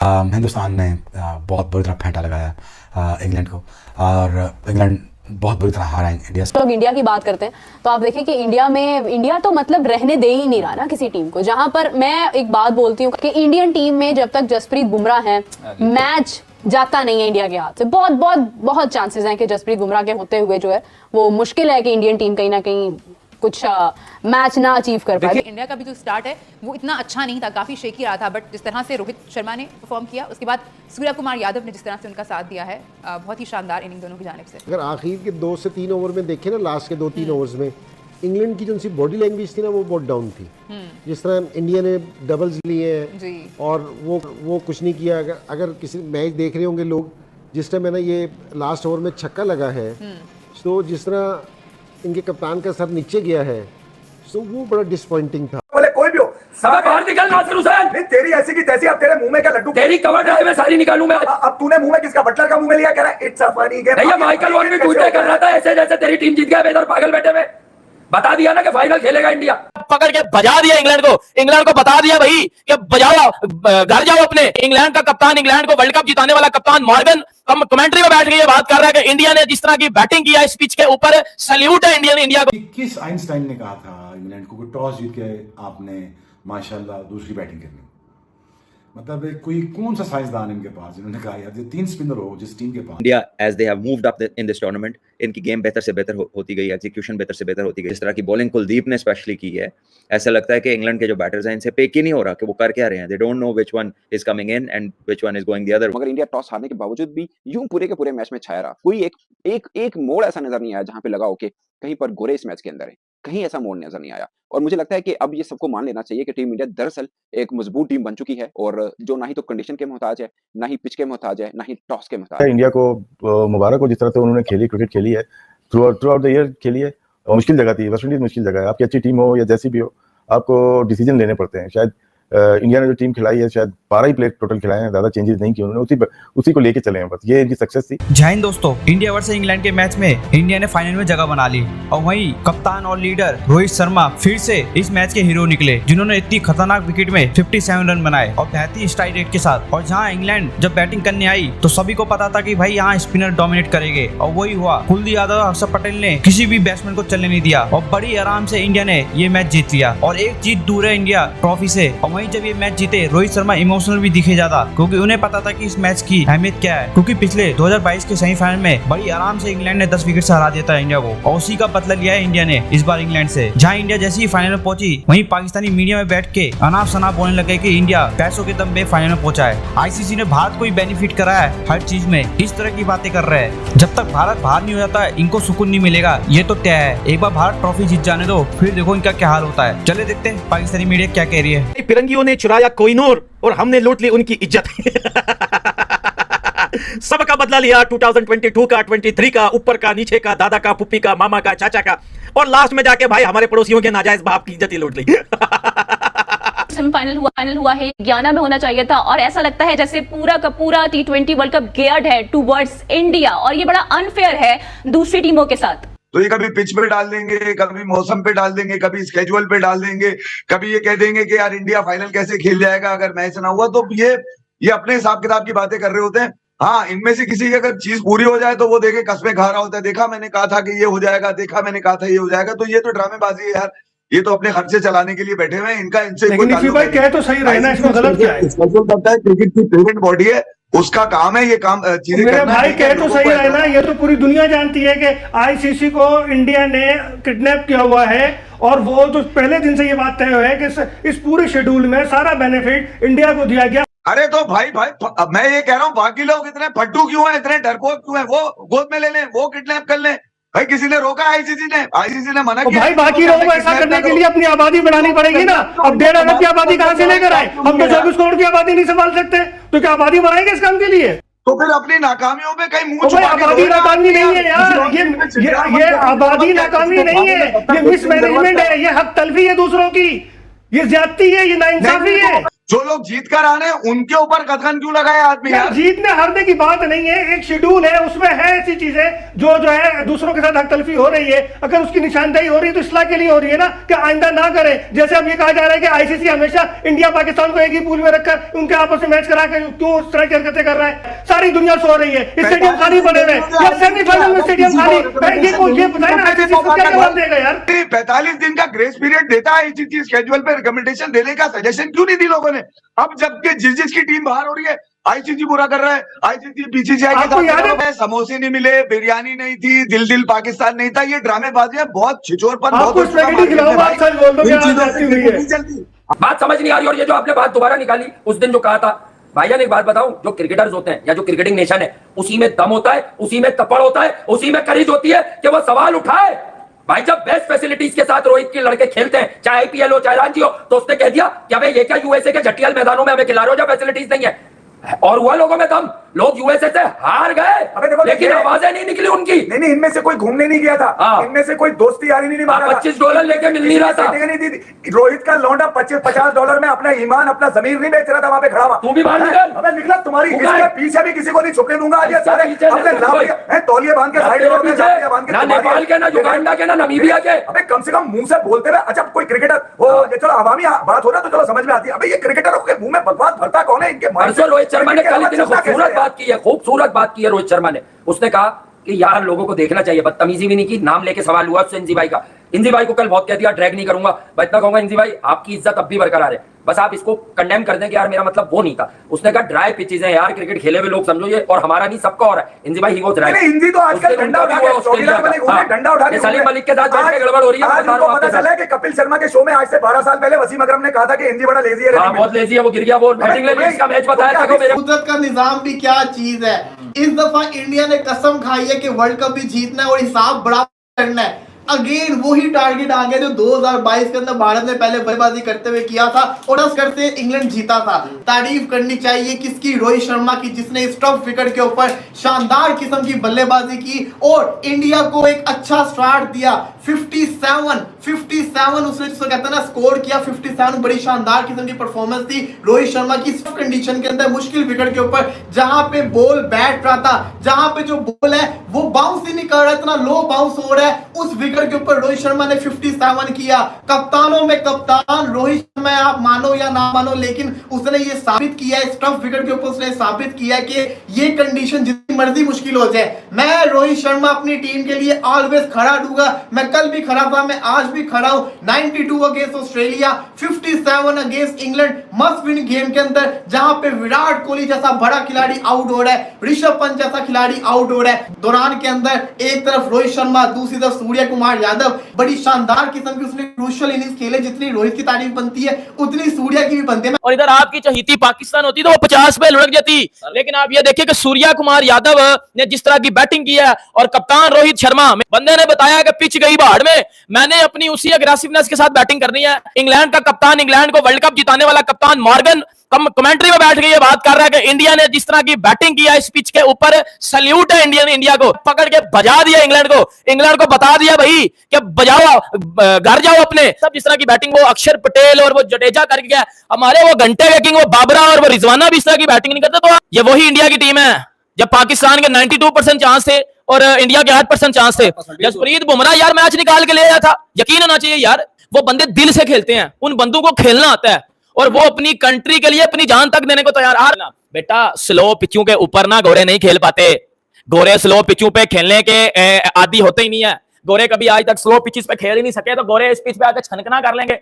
हिंदुस्तान ने बहुत बुरी तरह फेंटा लगाया इंग्लैंड को, और इंग्लैंड बहुत बुरी तरह हारा इंडिया से। लोग इंडिया की बात करते हैं तो आप देखिए कि इंडिया तो मतलब रहने दे ही नहीं रहा ना किसी टीम को। जहां पर मैं एक बात बोलती हूँ कि इंडियन टीम में जब तक जसप्रीत बुमराह है, मैच जाता नहीं है इंडिया के हाथ से। बहुत चांसेस हैं कि जसप्रीत बुमराह के होते हुए जो है वो मुश्किल है कि इंडियन टीम कहीं ना कहीं कुछ मैच ना अचीव कर पाए। इंडिया का भी जो स्टार्ट है वो इतना अच्छा नहीं था, काफी शेकी रहा था, बट जिस तरह से रोहित शर्मा ने परफॉर्म किया, उसके बाद सूर्या कुमार यादव ने जिस तरह से उनका साथ दिया है, बहुत ही शानदार इनिंग दोनों की जानिब से। अगर आखिर के 2 से 3 ओवर में देखें ना, लास्ट के 2-3 ओवर्स में इंग्लैंड की जो उनकी बॉडी लैंग्वेज थी ना वो बहुत डाउन थी। जिस तरह इंडिया ने डबल्स लिए हैं और वो कुछ नहीं किया। अगर किसी मैच देख रहे होंगे लोग, जिस टाइम मैंने ये लास्ट ओवर में छक्का लगा है, तो जिस तरह इनके कप्तान का सर नीचे गया है, तो वो बड़ा डिसअपॉइंटिंग था। बोले कोई भी हो, सब बाहर निकल नासिर हुसैन। नहीं तेरी ऐसी की तैसी, अब तेरे मुंह में क्या लड्डू, तेरी कवर ड्राइव में सारी निकालूं मैं। अब तूने मुंह में किसका, बटलर का मुंह में लिया, कह रहा है इट्स अ फनी गेम। नहीं माइकल वॉन भी पूछते कर रहा था ऐसे जैसे तेरी टीम जीत गया, इधर पागल बैठे हुए। बता दिया ना कि फाइनल खेलेगा इंडिया। पकड़ के बजा दिया इंग्लैंड को बता दिया भाई कि बजाओ, घर जाओ अपने। इंग्लैंड का कप्तान, इंग्लैंड को वर्ल्ड कप जिताने वाला कप्तान मॉर्गन कमेंट्री में बैठ के ये बात कर रहा है कि इंडिया ने जिस तरह की बैटिंग किया इस पिच के ऊपर, सैल्यूट है इंडिया को। किस आइंस्टाइन ने कहा था इंग्लैंड को टॉस जीत के आपने माशाल्लाह दूसरी बैटिंग करनी? मतलब कोई कौन सा साइंसदान इनके पास जिन्होंने कहा यार ये 3 स्पिनर हो जिस टीम के पास। India as they have moved up in this tournament, इनकी गेम बेहतर से बेहतर होती गई, एग्जीक्यूशन बेहतर से बेहतर होती गई। जिस तरह की बॉलिंग कुलदीप ने स्पेशली की है, ऐसा लगता है कि इंग्लैंड के जो बैटर्स हैं इनसे पेक ही नहीं हो रहा कि वो कर क्या रहे हैं। They don't know which one is coming in and which one is going the other. मगर इंडिया टॉस हारने के बावजूद भी यूं पूरे के पूरे मैच में छाया रहा। कोई एक मोड़ ऐसा नजर नहीं आया जहां पे लगा हो कि कहीं पर गोरे इस मैच के अंदर है, कहीं ऐसा मोड़ नजर नहीं आया। और मुझे लगता है कि अब ये सबको मान लेना चाहिए कि टीम इंडिया दरअसल एक मजबूत टीम बन चुकी है, और जो ना ही तो कंडीशन के मोहताज है, ना ही पिच के मोहताज है, ना ही टॉस के मोहताज है। इंडिया को मुबारक हो जिस तरह से उन्होंने क्रिकेट खेली है, थ्रू आउट द ईयर खेली है। मुश्किल जगह थी, वेस्ट इंडीज मुश्किल जगह है। आपकी अच्छी टीम हो या जैसी भी हो, आपको डिसीजन लेने पड़ते हैं। शायद इंडिया ने जो टीम खिलाई है, शायद 12 ही प्लेयर टोटल खिलाए हैं, ज्यादा चेंजेस नहीं किए उन्होंने, उसी को लेके चले हैं, बस ये इनकी सक्सेस थी। जय हिंद दोस्तों, इंडिया वर्सेस इंग्लैंड के मैच में इंडिया ने फाइनल में जगह बना ली, और वहीं कप्तान और लीडर रोहित शर्मा फिर से इस मैच के हीरो निकले, जिन्होंने इतनी खतरनाक विकेट में 57 रन बनाए और बेहतरीन स्ट्राइक रेट के साथ। और जहां इंग्लैंड जब बैटिंग करने आई तो सभी को पता था कि भाई यहाँ स्पिनर डोमिनेट करेंगे, और वही हुआ। कुलदीप यादव और अक्षर पटेल ने किसी भी बैट्समैन को चलने नहीं दिया, और बड़ी आराम से इंडिया ने ये मैच जीत लिया, और एक जीत दूर है इंडिया ट्रॉफी से। और वहीं जब ये मैच जीते, रोहित शर्मा इमोशनल भी दिखे ज्यादा, क्योंकि उन्हें पता था कि इस मैच की अहमियत क्या है। क्योंकि पिछले 2022 के सेमीफाइनल में बड़ी आराम से इंग्लैंड ने 10 विकेट से हरा दिया था इंडिया को, और उसी का बदला लिया है इंडिया ने इस बार इंग्लैंड से। जहां इंडिया जैसे ही फाइनल में पहुंची, वहीं पाकिस्तानी मीडिया में बैठ के अनाप शनाप बोलने लगे कि इंडिया पैसों के दम पे फाइनल में पहुंचा है, आईसीसी ने भारत को ही बेनिफिट करा है हर चीज में। इस तरह की बातें कर रहे हैं। जब तक भारत बाहर नहीं हो जाता इनको सुकून नहीं मिलेगा, ये तो तय है। एक बार भारत ट्रॉफी जीत जाने दो, फिर देखो इनका क्या हाल होता है। चले देखते हैं पाकिस्तानी मीडिया क्या कह रही है। फिरंगियों ने चुराया कोहिनूर और हमने लूट ली उनकी इज्जत। सबका बदला लिया 2022 का, 23 का, ऊपर का, नीचे का, दादा का, पुप्पी का, मामा का, चाचा का, और लास्ट में जाके भाई हमारे पड़ोसियों के नाजायज बाप की इज्जत ही लूट ली। सेमीफाइनल हुआ है, गियाना में होना चाहिए था, और ऐसा लगता है जैसे पूरा का पूरा T20 वर्ल्ड कप गियर्ड है टुवर्ड्स इंडिया, और ये बड़ा अनफेयर है दूसरी टीमों के साथ। तो ये कभी पिच पे डाल देंगे, कभी मौसम पे डाल देंगे, कभी स्केजुअल पे डाल देंगे, कभी ये कह देंगे कि यार इंडिया फाइनल कैसे खेल जाएगा अगर मैच ना हुआ। तो ये अपने हिसाब किताब की बातें कर रहे होते हैं। हाँ, इनमें से किसी की अगर चीज पूरी हो जाए तो वो देखे कसमें खा रहा होता है, देखा मैंने कहा था कि ये हो जाएगा, देखा मैंने कहा था ये हो जाएगा। तो ये तो ड्रामेबाजी है यार, ये तो अपने खर्चे चलाने के लिए बैठे हुए हैं, इनका इनसे कोई ताल्लुक नहीं। कह तो सही रहना, इसमें गलत क्या है? करता है, क्रिकेट की पेरेंट बॉडी है, उसका काम है ये काम चीजें मेरे भाई कह तो सही रहना। ये तो पूरी दुनिया जानती है कि आईसीसी को इंडिया ने किडनैप किया हुआ है, और वो तो पहले दिन से ये बात तय है कि इस पूरे शेड्यूल में सारा बेनिफिट इंडिया को दिया गया। अरे तो भाई मैं ये कह रहा हूँ, बाकी लोग इतने फट्टू क्यों हैं, इतने डरपोक क्यों हैं? वो गोद में ले लें, वो किडनैप कर लें। भाई किसी ने रोका? आईसीसी ने मना किया। भाई बाकी लोगों को ऐसा करने के लिए अपनी आबादी बढ़ानी पड़ेगी ना। अब 1.5 अरब की आबादी कहां से लेकर आए? हम तो 24 करोड़ की आबादी नहीं संभाल सकते, तो क्या आबादी बढ़ाएंगे इस काम के लिए? तो फिर अपनी नाकामियों पे कहीं मुंह छुपा के आबादी नाकामी नहीं है यार, ये आबादी नाकामी नहीं है, ये मिसमैनेजमेंट है, ये हक तलफी है दूसरों की, ये ज्यादती है, ये नाइंसाफी है। जो लोग जीत कर आ रहे हैं उनके ऊपर कथन क्यों लगाए आदमी यार? जीतने हारने की बात नहीं है, एक शेड्यूल है, उसमें है ऐसी चीजें जो है दूसरों के साथ हक तलफी हो रही है। अगर उसकी निशानदेही हो रही है तो इस्लाह के लिए हो रही है ना, कि आइंदा ना करें। जैसे अब ये कहा जा रहा है कि आईसीसी हमेशा इंडिया पाकिस्तान को एक ही पूल में रखकर उनके आपस में मैच करा के क्यों इस तरह की हरकतें कर रहा है। सारी दुनिया सो रही है, स्टेडियम खाली पड़े हुए, सेमीफाइनल में स्टेडियम खाली। ये बताए ना आईसीसी को क्या जवाब देगा यार? 45 दिन का ग्रेस पीरियड देता है आईसीसी, स्केड्यूल पे रिकमेंडेशन देने का सजेशन क्यों नहीं दी लोगों ने? अब जबकि जिस की टीम बाहर हो रही है आईसीसी बुरा कर रहा है, आईसीसी बीसीसीआई के साथ समोसे नहीं मिले, बिरयानी नहीं थी, दिल पाकिस्तान नहीं था, ये ड्रामेबाजी बहुत छिछोरपन बात समझ नहीं आ रही। और ये जो आपने बात दोबारा निकाली उस दिन जो कहा था, भाईजान एक बात बताऊं, जो क्रिकेटर्स होते हैं या जो क्रिकेटिंग नेशन है उसी में दम होता है, उसी में तपड़ होता है, उसी में करीज होती है कि वो सवाल उठाए। भाई जब बेस्ट फैसिलिटीज के साथ रोहित के लड़के खेलते हैं, चाहे आईपीएल हो चाहे रणजी हो, तो उसने कह दिया कि अबे ये क्या यूएसए के झटियल मैदानों में हमें खिला रहे हो जब फैसिलिटीज नहीं है। और हुआ लोगों में दम, लोग यूएसए से हार गए लेकिन आवाजें नहीं निकली उनकी। नहीं, इनमें से कोई घूमने नहीं गया था, इनमें से कोई दोस्ती यारी नहीं मारा। $25 लेके मिल नहीं रहा था। रोहित का लौंडा $50 में अपना ईमान अपना जमीर नहीं बेच रहा था, वहां पे खड़ा हुआ। तू भी बाहर निकल। अबे निकला, तुम्हारी पीछे भी किसी को नहीं छुपने दूंगा। आज सारे अपने तौलिए बांध के साइड ना नेपाल के, ना युगांडा के, ना नामीबिया के। अबे कम से कम मुंह से बोलते रहे। अच्छा कोई क्रिकेटर हो, चलो अवामी बात हो रहा तो चलो समझ में आती है। अबे ये क्रिकेटरों के मुंह में बकवास भरता कौन है? इनके रोहित शर्मा ने कल इतनी खूबसूरत बात की है, खूबसूरत बात की है रोहित शर्मा ने। उसने कहा कि यार लोगों को देखना चाहिए, बदतमीजी भी नहीं की, नाम लेके सवाल हुआ उससे इंजी भाई का। इंजी भाई को कल बहुत कह दिया, ड्रैग नहीं करूंगा, मैं इतना कहूंगा इंजी भाई आपकी इज्जत अब भी बरकरार है, बस आप इसको कंडेम कर दें कि यार मेरा मतलब वो नहीं था। उसने कहा ड्राई पिचेज हैं यार, क्रिकेट खेले हुए लोग समझो ये, और हमारा नहीं सबका हो रहा है। इंजी भाई ही वो ड्राई। इंजी तो आजकल डंडा उठा के सलीम मलिक के साथ बैठ के गड़बड़ हो रही है। पता चला है कि कपिल शर्मा के शो में आज से 12 साल पहले वसीम अकरम ने कहा था कि इंजी बड़ा लेजी है। बहुत लेजी है, वो गिर गया, वो बैटिंग ले इसका मैच बताया था मेरे। कुदरत का निजाम भी क्या चीज है। इस दफा इंडिया ने कसम खाई है कि वर्ल्ड कप भी जीतना है और हिसाब बड़ा करना है। अगेन वही टारगेट आ गया जो 2022 के अंदर भारत ने पहले बल्लेबाजी करते हुए किया था और उस करते इंग्लैंड जीता था। तारीफ करनी चाहिए किसकी? रोहित शर्मा की, जिसने स्टॉप विकेट के ऊपर शानदार किस्म की बल्लेबाजी की और इंडिया को एक अच्छा स्टार्ट दिया। 57 उसने जिसको कहते हैं ना स्कोर किया, 57 बड़ी शानदार किस्म की परफॉर्मेंस थी रोहित शर्मा की। कंडीशन के अंदर मुश्किल विकेट के ऊपर जहां पे बॉल बैठ रहा था, जहां पे जो बॉल है वो बाउंस ही नहीं कर रहा, इतना लो बाउंस हो रहा है, उस विकेट के ऊपर रोहित शर्मा ने 57 किया। कप्तानों में कप्तान रोहित शर्मा, आप मानो या ना मानो, लेकिन उसने ये साबित किया है स्टंप विकेट के ऊपर, उसने साबित किया कि ये कंडीशन जितनी मर्जी मुश्किल हो जाए, मैं रोहित शर्मा अपनी टीम के लिए ऑलवेज खड़ा रहूंगा। मैं कल भी खड़ा था, मैं आज भी खड़ा हूं। 92 against Australia, 57 against England, must win game के अंदर जहां पे विराट कोहली जैसा बड़ा खिलाड़ी आउट हो रहा है, ऋषभ पंत जैसा खिलाड़ी आउट हो रहा है। दौरान के अंदर एक तरफ रोहित शर्मा, दूसरी तरफ सूर्य कुमार यादव, बड़ी शानदार किस्म की उसने क्रूशियल इनिंग्स खेले। जितनी रोहित की तारीफ बनती है उतनी सूर्या की भी बनती है। और इधर आपकी चहीती पाकिस्तान होती तो वो 50 पे लुढ़क जाती। लेकिन आप ये देखिए कि सूर्या कुमार यादव ने जिस तरह की बैटिंग की है और कप्तान रोहित शर्मा, बंदे ने बताया कि पिच गई बाहर में, मैंने अपनी उसी अग्रेसिवनेस के साथ बैटिंग करनी है। इंग्लैंड का कप्तान, इंग्लैंड को वर्ल्ड कप जिताने वाला कप्तान मॉर्गन कमेंट्री में बैठ के ये बात कर रहा है कि इंडिया ने जिस तरह की बैटिंग किया इस पिच के ऊपर, सल्यूट है इंडिया को, पकड़ के बजा दिया इंग्लैंड को बता दिया भाई कि बजाओ, घर जाओ अपने। सब जिस तरह की बैटिंग वो अक्षर पटेल और वो जडेजा करके गया, हमारे वो घंटे के किंग वो बाबरा और वो रिजवाना भी इस तरह की बैटिंग नहीं करते। तो ये वही इंडिया की टीम है जब पाकिस्तान के 92% चांस थे और इंडिया के 8% चांस थे। जसप्रीत बुमराह यार मैच निकाल के ले आया था, यकीन होना चाहिए यार, वो बंदे दिल से खेलते हैं, उन बंदों को खेलना आता है और वो अपनी कंट्री के लिए अपनी जान तक देने को तैयार। बेटा स्लो पिचों के ऊपर ना गोरे नहीं खेल पाते, गोरे स्लो पिचों पे खेलने के आदी होते ही नहीं है। गोरे कभी आज तक स्लो पिचेस पे खेल ही नहीं सके, तो गोरे इस पिच पे आकर छनकना कर लेंगे।